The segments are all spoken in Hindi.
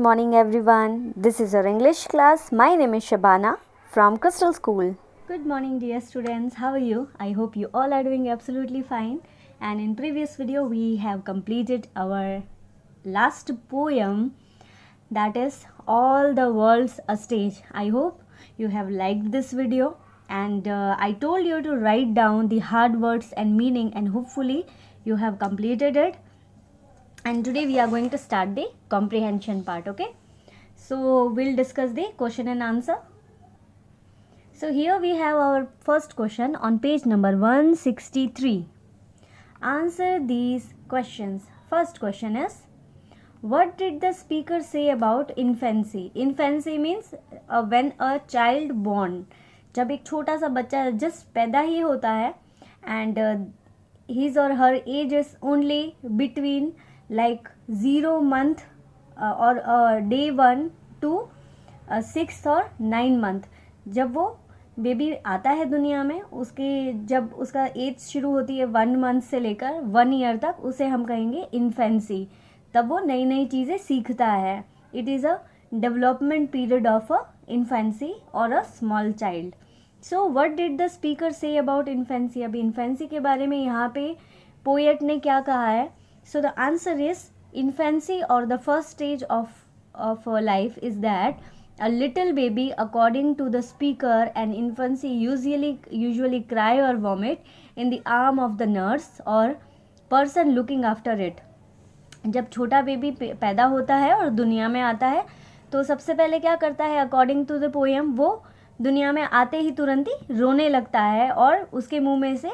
morning everyone. This is our English class. My name is Shabana from Crystal School. Good morning dear students. How are you? I hope you all are doing absolutely fine. And in previous video we have completed our last poem, that is All the World's a Stage. I hope you have liked this video, and I told you to write down the hard words and meaning, and hopefully you have completed it. And today we are going to start the comprehension part. Okay, so we'll discuss the question and answer. So here we have our first question on page number 163. Answer these questions. First question is, what did the speaker say about infancy? Infancy means when a child born. जब एक छोटा सा बच्चा just पैदा ही होता है and his or her age is only between like 0 month or day 1 to 6 or 9 month. जब वो बेबी आता है दुनिया में, उसके जब उसका एज शुरू होती है 1 मंथ से लेकर 1 ईयर तक, उसे हम कहेंगे इन्फेंसी. तब वो नई नई चीज़ें सीखता है. It is a development period of a infancy और a small child. So what did the speaker say about infancy? अभी इन्फेंसी के बारे में यहाँ पे पोएट ने क्या कहा है? So the answer is infancy और the first stage of life is that a little baby, according to the speaker, an infancy usually cry or vomit in the arm of the nurse or person looking after it. जब छोटा बेबी पैदा होता है और दुनिया में आता है तो सबसे पहले क्या करता है? अकॉर्डिंग टू द पोएम, वो दुनिया में आते ही तुरंत ही रोने लगता है और उसके मुंह में से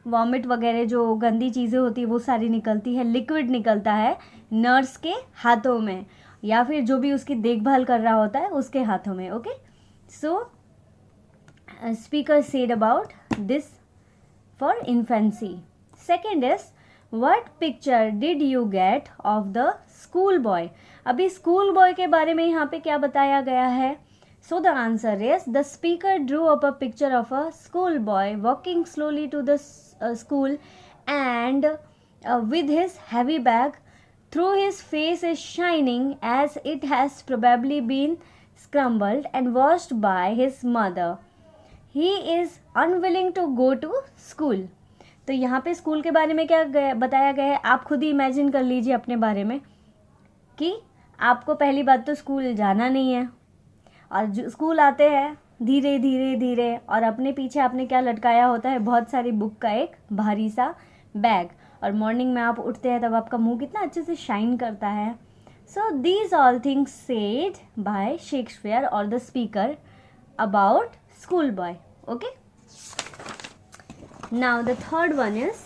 वॉमिट वगैरह जो गंदी चीज़ें होती है वो सारी निकलती है, लिक्विड निकलता है नर्स के हाथों में या फिर जो भी उसकी देखभाल कर रहा होता है उसके हाथों में. Okay, so speaker said about this for infancy. Second is, what picture did you get of the school boy? अभी स्कूल बॉय के बारे में यहाँ पे क्या बताया गया है? So the answer is, the speaker drew up a picture of a school boy walking slowly to the school and with his heavy bag. Through his face is shining as it has probably been scrambled and washed by his mother. He is unwilling to go to school. तो यहाँ पे स्कूल के बारे में क्या बताया गया है? आप खुद ही इमेजिन कर लीजिए अपने बारे में कि आपको पहली बात तो स्कूल जाना नहीं है और स्कूल आते हैं धीरे धीरे धीरे और अपने पीछे आपने क्या लटकाया होता है? बहुत सारी बुक का एक भारी सा बैग. और मॉर्निंग में आप उठते हैं तब आपका मुंह कितना अच्छे से शाइन करता है. So these all things said by Shakespeare और the speaker about school boy. Okay, now the third one is,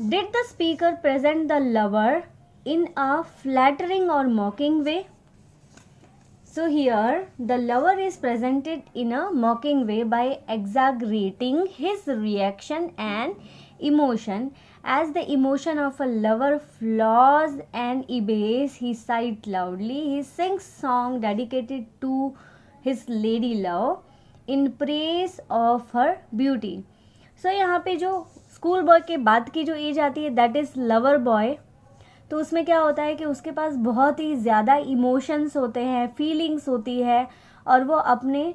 did the speaker present the lover in a flattering or mocking way? So here the lover is presented in a mocking way by exaggerating his reaction and emotion. As the emotion of a lover flaws and ebays, he sighed loudly. He sings song dedicated to his lady love in praise of her beauty. So यहाँ पे जो स्कूल बॉय के बाद की जो एज आती है that is lover boy, तो उसमें क्या होता है कि उसके पास बहुत ही ज़्यादा इमोशंस होते हैं, फीलिंग्स होती है और वो अपने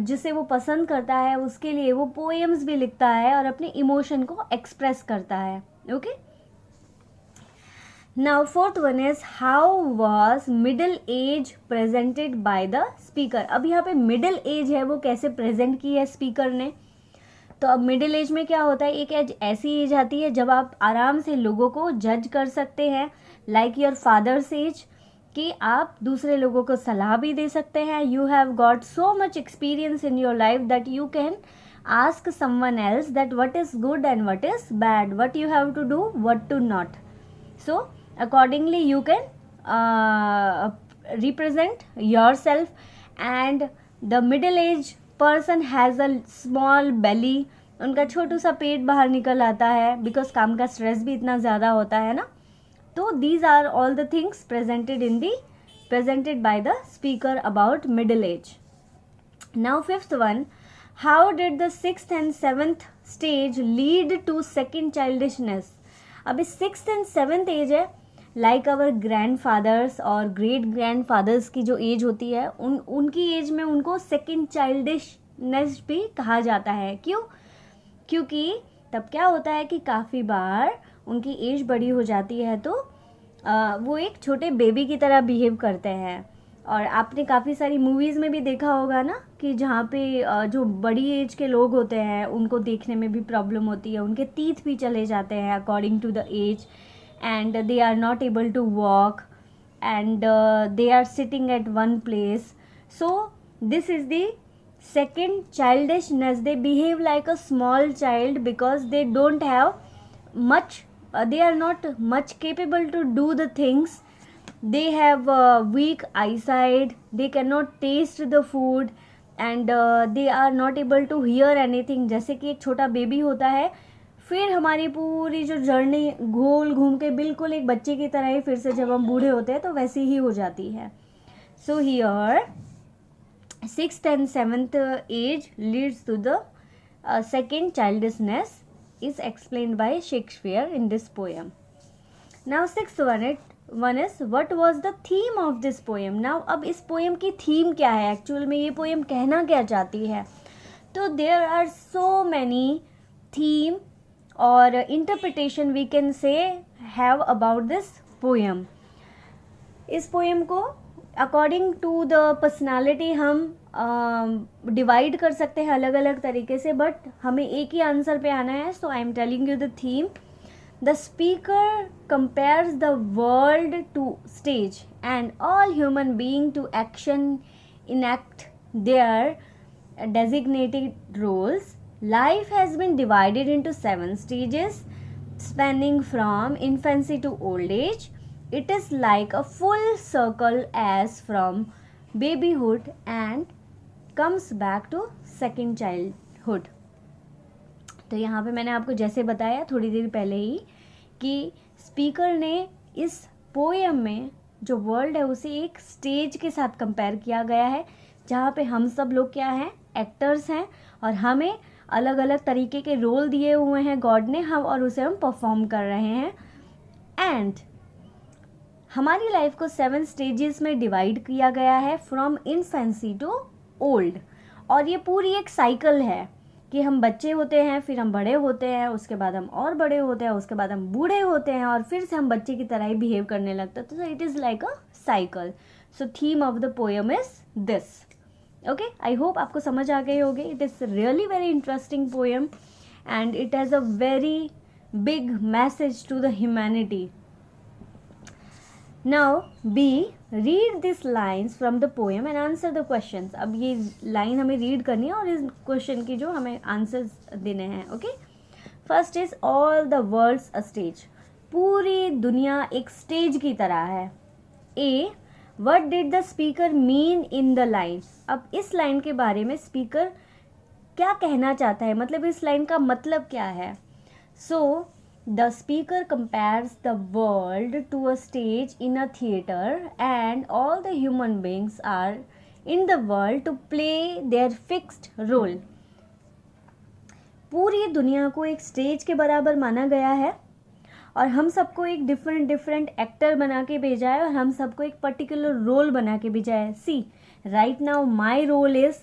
जिसे वो पसंद करता है उसके लिए वो पोएम्स भी लिखता है और अपने इमोशन को एक्सप्रेस करता है. Okay, now fourth one is, how was middle age presented by the speaker? अब यहाँ पे मिडिल एज है वो कैसे प्रेजेंट की है स्पीकर ने? तो अब मिडिल एज में क्या होता है? एक एज ऐसी एज आती है जब आप आराम से लोगों को जज कर सकते हैं, लाइक योर फादर्स एज, कि आप दूसरे लोगों को सलाह भी दे सकते हैं. You have got so much experience in your life that you can ask someone else that what is good and what is bad, what you have to do, what to not. So accordingly you can represent yourself. And the middle age person has a small belly, उनका छोटू सा पेट बाहर निकल आता है बिकॉज काम का स्ट्रेस भी इतना ज़्यादा होता है ना. तो these are all the things presented by the speaker about middle age. Now fifth one, how did the sixth and seventh stage lead to second childishness? अभी सिक्स्थ एंड सेवेंथ एज है, लाइक आवर ग्रैंड फादर्स और ग्रेट ग्रैंड फादर्स की जो एज होती है उनकी एज में उनको सेकेंड चाइल्डिशनेस भी कहा जाता है। क्यों? क्योंकि तब क्या होता है कि काफ़ी बार उनकी एज बड़ी हो जाती है तो वो एक छोटे बेबी की तरह बिहेव करते हैं। और आपने काफ़ी सारी मूवीज़ में भी देखा होगा ना कि जहाँ पे जो बड़ी एज के लोग होते हैं उनको देखने में भी प्रॉब्लम होती है, उनके टीथ भी चले जाते हैं according to the age, and they are not able to walk and they are sitting at one place. So this is the second childishness. They behave like a small child because they don't have much they are not much capable to do the things. They have weak eyesight, they cannot taste the food and they are not able to hear anything. जैसे कि एक छोटा बेबी होता है, फिर हमारी पूरी जो जर्नी गोल घूम के बिल्कुल एक बच्चे की तरह ही फिर से जब हम बूढ़े होते हैं तो वैसी ही हो जाती है। So here 6th and 7th age leads to the second childishness is explained by Shakespeare in this poem. Now 6th one is what was the theme of this poem. Now अब इस पोएम की थीम क्या है, एक्चुअल में ये पोएम कहना क्या चाहती है? तो there are so many theme और interpretation we can say have about this poem. इस पोएम को अकॉर्डिंग टू द पर्सनालिटी हम डिवाइड कर सकते हैं अलग अलग तरीके से, बट हमें एक ही आंसर पे आना है। So I am telling you the theme. The speaker compares the world to stage and all human being to action enact their designated roles. Life has been divided into 7 stages spanning from infancy to old age. It is like a full circle as from babyhood and comes back to second childhood. तो यहाँ पे मैंने आपको जैसे बताया थोड़ी देर पहले ही कि स्पीकर ने इस पोएम में जो वर्ल्ड है उसे एक स्टेज के साथ कंपेयर किया गया है, जहाँ पे हम सब लोग क्या हैं, एक्टर्स हैं और हमें अलग अलग तरीके के रोल दिए हुए हैं गॉड ने, हम और उसे हम परफॉर्म कर रहे हैं। एंड हमारी लाइफ को 7 स्टेजेस में डिवाइड किया गया है फ्रॉम इन्फेंसी टू ओल्ड। और ये पूरी एक साइकिल है कि हम बच्चे होते हैं, फिर हम बड़े होते हैं, उसके बाद हम और बड़े होते हैं, उसके बाद हम बूढ़े होते हैं और फिर से हम बच्चे की तरह ही बिहेव करने लगते हैं। तो it is like a cycle. So theme of the poem is this. Okay, I hope आपको समझ आ गई होगी। It is really very interesting poem and it has a very big message to the humanity. Now B, read these lines from the poem and answer the questions. अब ये लाइन हमें रीड करनी है और इस क्वेश्चन की जो हमें आंसर्स देने हैं। Okay, first is all the world's a stage. पूरी दुनिया एक स्टेज की तरह है। A, what did the speaker mean in the line. अब इस लाइन के बारे में स्पीकर क्या कहना चाहता है, मतलब इस लाइन का मतलब क्या है। सो the speaker compares the world to a stage in a theater and all the human beings are in the world to play their fixed role. पूरी दुनिया को एक स्टेज के बराबर माना गया है और हम सबको एक डिफरेंट एक्टर बना के भेजा है और हम सबको एक पर्टिकुलर रोल बना के भेजा है। See, right now my role is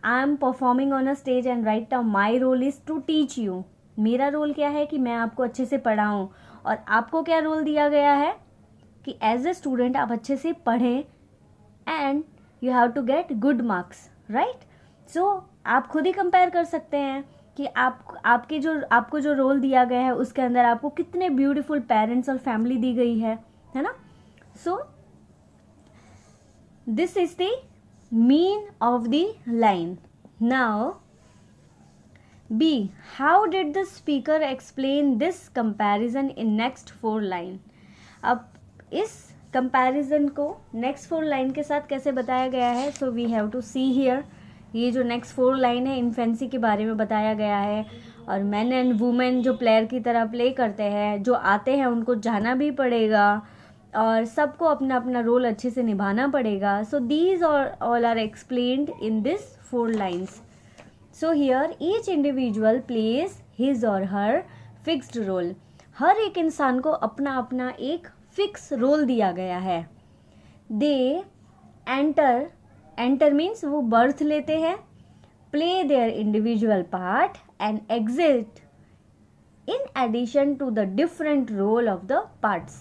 I am performing on a stage and right now my role is to teach you. मेरा रोल क्या है कि मैं आपको अच्छे से पढ़ाऊँ और आपको क्या रोल दिया गया है कि एज ए स्टूडेंट आप अच्छे से पढ़ें and you have to get good marks, right. So आप खुद ही कंपेयर कर सकते हैं कि आपको जो रोल दिया गया है उसके अंदर आपको कितने ब्यूटीफुल पेरेंट्स और फैमिली दी गई है ना। सो this is the mean of the line. Now B, how did the speaker explain this comparison in next 4 line? अब इस comparison को next 4 line के साथ कैसे बताया गया है, so we have to see here। ये जो next 4 line है इन्फेंसी के बारे में बताया गया है और men and women जो प्लेयर की तरह प्ले करते हैं, जो आते हैं उनको जाना भी पड़ेगा और सबको अपना अपना रोल अच्छे से निभाना पड़ेगा। So these all are explained in this 4 lines. So here each individual plays his or her fixed role. हर एक इंसान को अपना अपना एक फिक्स रोल दिया गया है. दे एंटर मीन्स वो बर्थ लेते हैं, play their individual part and exit in addition to the different role of the parts.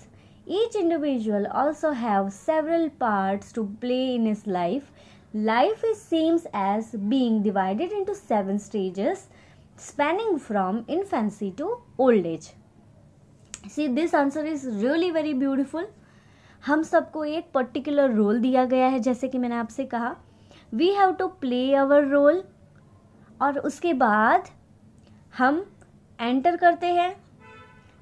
Each individual also have several parts to play in his life. Life seems as being divided into 7 stages spanning from infancy to old age. See, this answer is really very beautiful. हम सबको एक पर्टिकुलर रोल दिया गया है, जैसे कि मैंने आपसे कहा we have to play our role, और उसके बाद हम एंटर करते हैं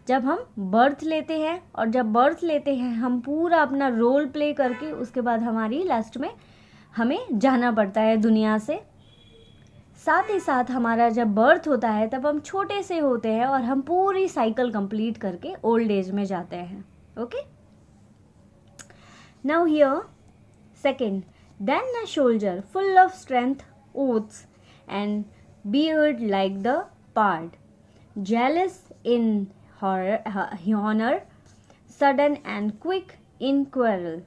जब हम बर्थ लेते हैं, और जब बर्थ लेते हैं हम पूरा अपना रोल प्ले करके उसके बाद हमारी लास्ट में हमें जाना पड़ता है दुनिया से. साथ ही साथ हमारा जब बर्थ होता है तब हम छोटे से होते हैं और हम पूरी साइकिल कंप्लीट करके ओल्ड एज में जाते हैं. Okay, now here second, then a soldier full of strength oaths and beard like the pard, jealous in honor, sudden and quick in quarrel,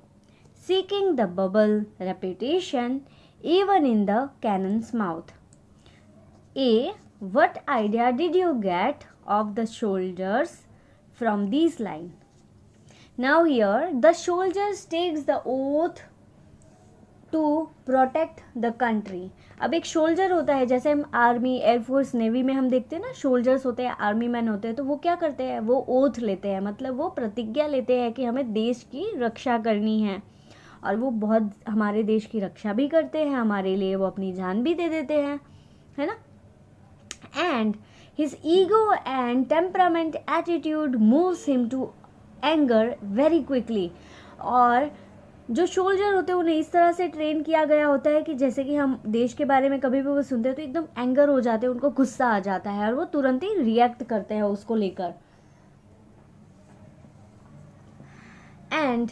seeking the bubble reputation even in the cannon's mouth. A. What idea did you get of the soldiers from these lines? Now here the soldiers takes the oath to protect the country. अब एक सोल्जर होता है, जैसे हम आर्मी, एयरफोर्स, नेवी में हम देखते हैं ना सोल्जर्स होते हैं, आर्मी मैन होते हैं, तो वो क्या करते हैं, वो ओथ लेते हैं, मतलब वो प्रतिज्ञा लेते हैं कि हमें देश की रक्षा करनी है, और वो बहुत हमारे देश की रक्षा भी करते हैं, हमारे लिए वो अपनी जान भी दे देते हैं, है ना. And his ego and temperament attitude moves him to anger very quickly. और जो सोल्जर होते हैं उन्हें इस तरह से ट्रेन किया गया होता है कि जैसे कि हम देश के बारे में कभी भी वो सुनते हैं तो एकदम एंगर हो जाते हैं, उनको गुस्सा आ जाता है और वो तुरंत ही रिएक्ट करते हैं उसको लेकर. And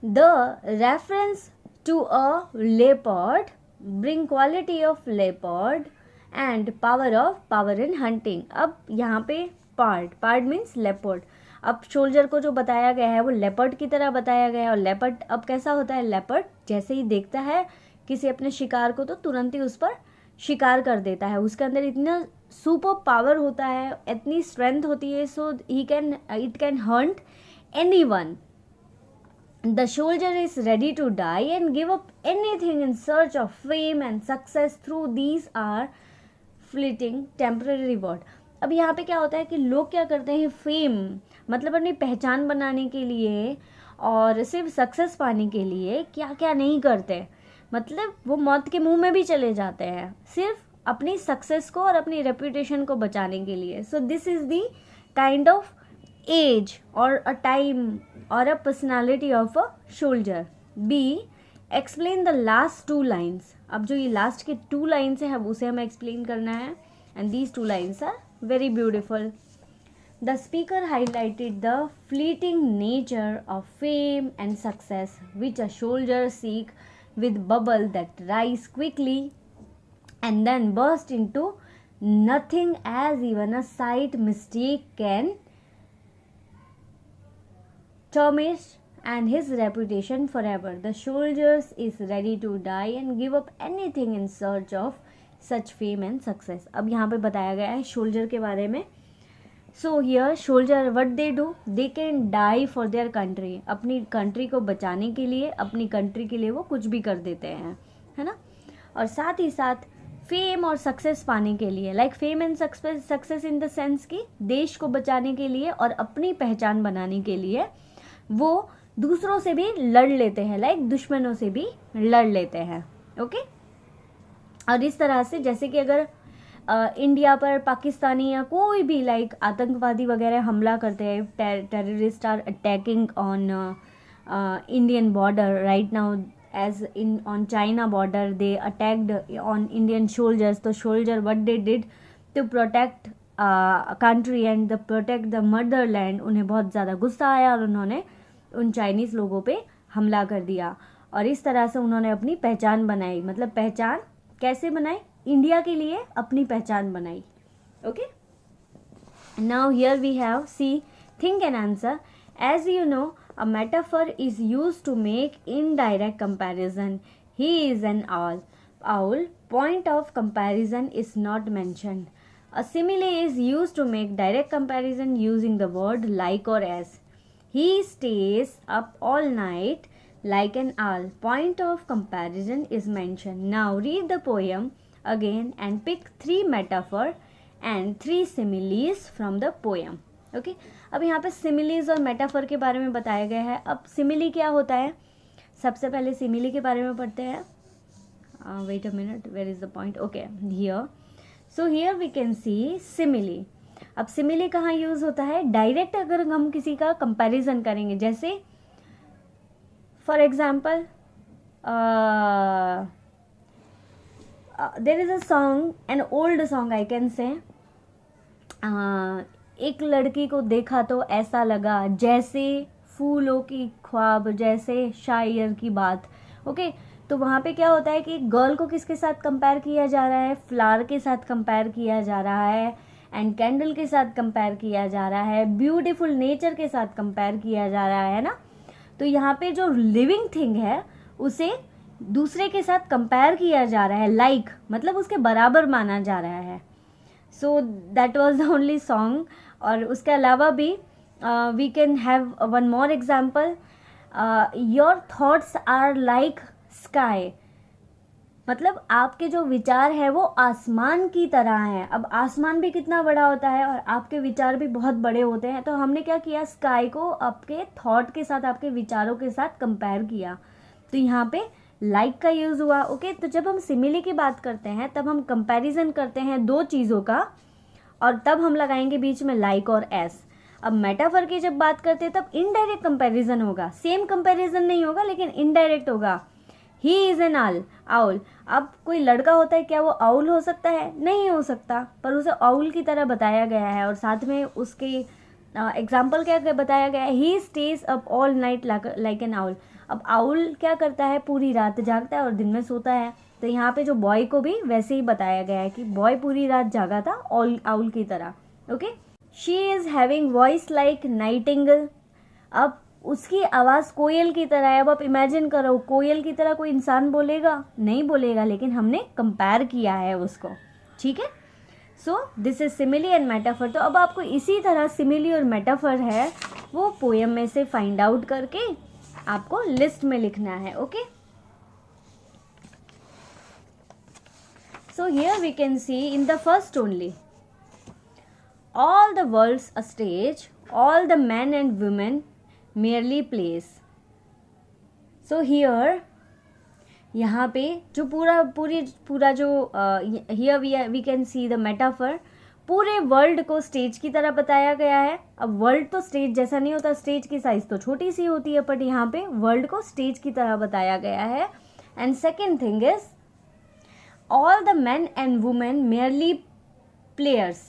the reference to a leopard bring quality of leopard and power in hunting. अब यहाँ पे पार्ड मीन्स लेपर्ड. अब सोल्जर को जो बताया गया है वो लेपर्ड की तरह बताया गया है, और लेपर्ड अब कैसा होता है, लेपर्ड जैसे ही देखता है किसी अपने शिकार को तो तुरंत ही उस पर शिकार कर देता है. उसके अंदर इतना सुपर पावर होता है, इतनी स्ट्रेंथ होती है, so it can hunt anyone. The soldier is ready to die and give up anything in search of fame and success through these are fleeting temporary reward. अब यहाँ पे क्या होता है कि लोग क्या करते हैं, फेम मतलब अपनी पहचान बनाने के लिए और सिर्फ सक्सेस पाने के लिए क्या क्या नहीं करते, मतलब वो मौत के मुंह में भी चले जाते हैं सिर्फ अपनी सक्सेस को और अपनी रेपुटेशन को बचाने के लिए. So this is the kind of age और अ टाइम और a personality of a soldier. B. Explain the last 2 lines. अब जो ये लास्ट के 2 लाइन्स है उसे हमें एक्सप्लेन करना है, and these 2 lines are very beautiful. The speaker highlighted the fleeting nature of fame and success which a soldier seek with bubble that rise quickly and then burst into nothing, as even a slight mistake can tarnish and his reputation forever. The soldier is ready to die and give up anything in search of such fame and success. अब यहाँ पे बताया गया है सोल्जर के बारे में. So here soldier what they do, they can die for their country. अपनी कंट्री को बचाने के लिए, अपनी कंट्री के लिए वो कुछ भी कर देते हैं, है ना. और साथ ही साथ फेम और सक्सेस पाने के लिए, like fame and success in the sense कि देश को बचाने के लिए और अपनी पहचान बनाने के लिए वो दूसरों से भी लड़ लेते हैं, लाइक दुश्मनों से भी लड़ लेते हैं. ओके. और इस तरह से जैसे कि अगर इंडिया पर पाकिस्तानी या कोई भी लाइक आतंकवादी वगैरह हमला करते हैं, terrorist are attacking on Indian border right now, as in on China border they attacked on Indian soldiers. तो soldier what they did to protect country and protect the motherland. उन्हें बहुत ज़्यादा गुस्सा आया और उन्होंने उन चाइनीज़ लोगों पे हमला कर दिया, और इस तरह से उन्होंने अपनी पहचान बनाई. मतलब पहचान कैसे बनाई, इंडिया के लिए अपनी पहचान बनाई. Okay. Now here we have see think and answer. As you know, a metaphor is used to make indirect comparison. He is an owl. Owl. Point of comparison is not mentioned. A simile is used to make direct comparison using the word like or as. He stays up all night like an owl. Point of comparison is mentioned. Now read the poem again and pick 3 metaphor and 3 similes from the poem. Okay अब यहाँ पे सिमिलीज और मेटाफर के बारे में बताया गया है. अब सिमिली क्या होता है, सबसे पहले सिमिली के बारे में पढ़ते हैं. Wait a minute, where is the point. Okay here, so here we can see simile. अब सिमिली कहाँ यूज होता है, डायरेक्ट अगर हम किसी का कंपैरिजन करेंगे, जैसे for example there is a song, an old song I can say, एक लड़की को देखा तो ऐसा लगा जैसे फूलों की ख्वाब, जैसे शायर की बात. ओके तो वहाँ पे क्या होता है कि गर्ल को किसके साथ कंपेयर किया जा रहा है, फ्लावर के साथ कंपेयर किया जा रहा है, एंड कैंडल के साथ कंपेयर किया जा रहा है, ब्यूटीफुल नेचर के साथ कंपेयर किया जा रहा है ना. तो यहाँ पे जो लिविंग थिंग है उसे दूसरे के साथ कंपेयर किया जा रहा है, लाइक मतलब उसके बराबर माना जा रहा है. So that was the only song. और उसके अलावा भी we can have one more example, your thoughts are like sky. मतलब आपके जो विचार है वो आसमान की तरह हैं. अब आसमान भी कितना बड़ा होता है और आपके विचार भी बहुत बड़े होते हैं. तो हमने क्या किया, स्काई को आपके थॉट के साथ, आपके विचारों के साथ कंपेयर किया. तो यहाँ पे लाइक का यूज़ हुआ. ओके तो जब हम सिमिली की बात करते हैं तब हम कंपैरिजन करते हैं 2 चीज़ों का, और तब हम लगाएंगे बीच में लाइक और एस. अब मेटाफर की जब बात करते हैं तब इनडायरेक्ट कंपैरिजन होगा, सेम कंपैरिजन नहीं होगा लेकिन इनडायरेक्ट होगा. He is an owl. अब कोई लड़का होता है, क्या वो आउल हो सकता है? नहीं हो सकता, पर उसे आउल की तरह बताया गया है. और साथ में उसके एग्जाम्पल क्या बताया गया है, he stays up all night like an owl. अब आउल क्या करता है, पूरी रात जागता है और दिन में सोता है. तो यहाँ पे जो बॉय को भी वैसे ही बताया गया है कि बॉय पूरी रात जागा था आउल की तरह. Okay she is having voice like Nightingale. अब उसकी आवाज़ कोयल की तरह है. अब आप इमेजिन करो, कोयल की तरह कोई इंसान बोलेगा? नहीं बोलेगा, लेकिन हमने कंपेयर किया है उसको. ठीक है, सो this is simile and metaphor. तो अब आपको इसी तरह सिमिली और मेटाफर है वो पोएम में से फाइंड आउट करके आपको लिस्ट में लिखना है. Okay so here we can see in the first only, all the world's a stage, all the men and women merely plays. so here यहाँ पे जो पूरा जो here we can see the metaphor, पूरे वर्ल्ड को स्टेज की तरह बताया गया है. अब वर्ल्ड तो स्टेज जैसा नहीं होता, स्टेज की साइज तो छोटी सी होती है, बट यहाँ पे वर्ल्ड को स्टेज की तरह बताया गया है. And second thing is all the man and women merely players.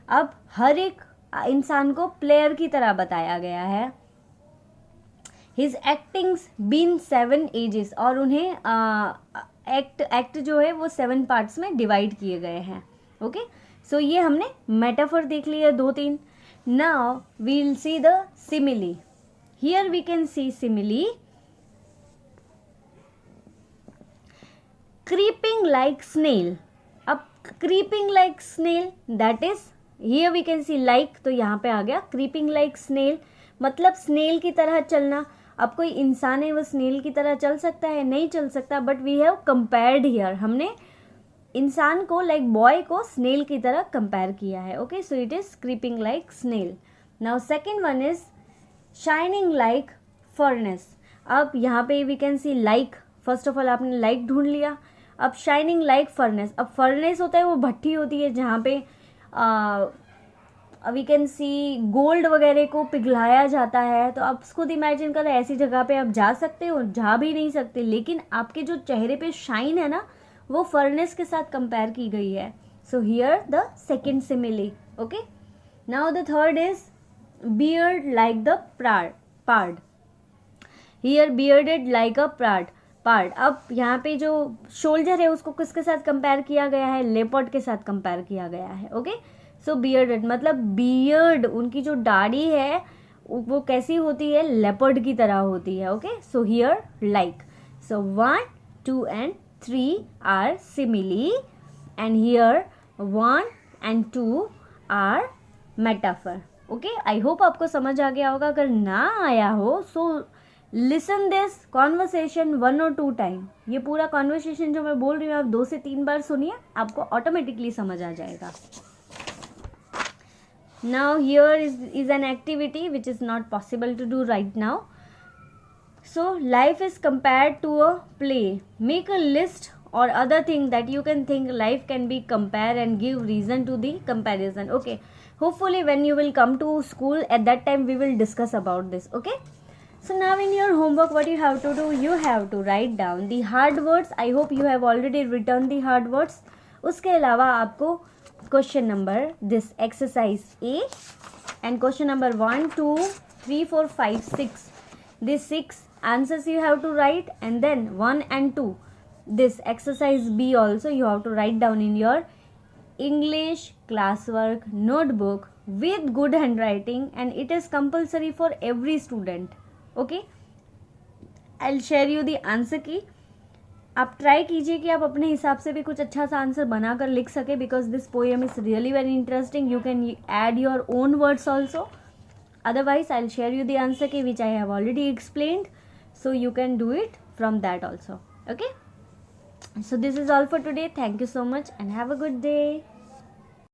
अब हर एक इंसान को प्लेयर की तरह बताया गया है. हिज एक्टिंग्स बीन 7 एजेस, और उन्हें एक्ट जो है वो 7 पार्ट्स में डिवाइड किए गए हैं. ओके सो ये हमने मेटाफर देख लिया 2-3. Now we will see the simile. Here we can see simile, creeping like snail. अब creeping like snail, that is here we can see like, तो यहाँ पे आ गया creeping like snail, मतलब snail की तरह चलना. अब कोई इंसान है वो snail की तरह चल सकता है? नहीं चल सकता, but we have compared here, हमने इंसान को like boy को snail की तरह compare किया है. okay so it is creeping like snail. now second one is shining like furnace. अब यहाँ पे we can see like, first of all आपने लाइक ढूंढ लिया. अब शाइनिंग लाइक फर्नेस. अब फर्नेस होता है वो भट्टी होती है जहाँ पे वी कैन सी गोल्ड वगैरह को पिघलाया जाता है. तो आप खुद इमेजिन करें ऐसी जगह पे आप जा सकते हो? जा भी नहीं सकते, लेकिन आपके जो चेहरे पे शाइन है ना वो फर्नेस के साथ कंपेयर की गई है. So here the second simile. Okay now the third is beard like the pard. Here bearded like a pard. अब यहाँ पे जो शोल्डर है उसको किसके साथ कंपेयर किया गया है? लेपर्ड के साथ कंपेयर किया गया है. ओके सो बियर्डेड मतलब बियर्ड, उनकी जो दाढ़ी है वो कैसी होती है, लेपर्ड की तरह होती है. Okay, so here like, so 1, 2 and 3 are simile, and here 1 and 2 are metaphor. Okay, I hope आपको समझ आ गया होगा. अगर ना आया हो so listen this conversation 1 or 2 time. ये पूरा कॉन्वर्सेशन जो मैं बोल रही हूँ आप 2 से 3 बार सुनिए, आपको ऑटोमेटिकली समझ आ जाएगा. Now here is an activity which is not possible to do right now. So life is compared to a play. Make a list or other thing that you can think life can be compared and give reason to the comparison. Okay, hopefully when you will come to school at that time we will discuss about this. Okay, so now in your homework what you have to do, you have to write down the hard words. I hope you have already written the hard words. उसके अलावा आपको question number this exercise A and question number 1, 2, 3, 4, 5, 6, this 6 answers you have to write, and then 1 and 2 this exercise B also you have to write down in your English classwork notebook with good handwriting, and it is compulsory for every student. Okay, I'll share you the answer key. आप ट्राई कीजिए कि आप अपने हिसाब से भी कुछ अच्छा सा आंसर बनाकर लिख सके, because this poem is really very interesting. You can add your own words also. Otherwise I will share you the answer की which I have already explained, so you can do it from that also. Okay, so this is all for today. Thank you so much and have a good day.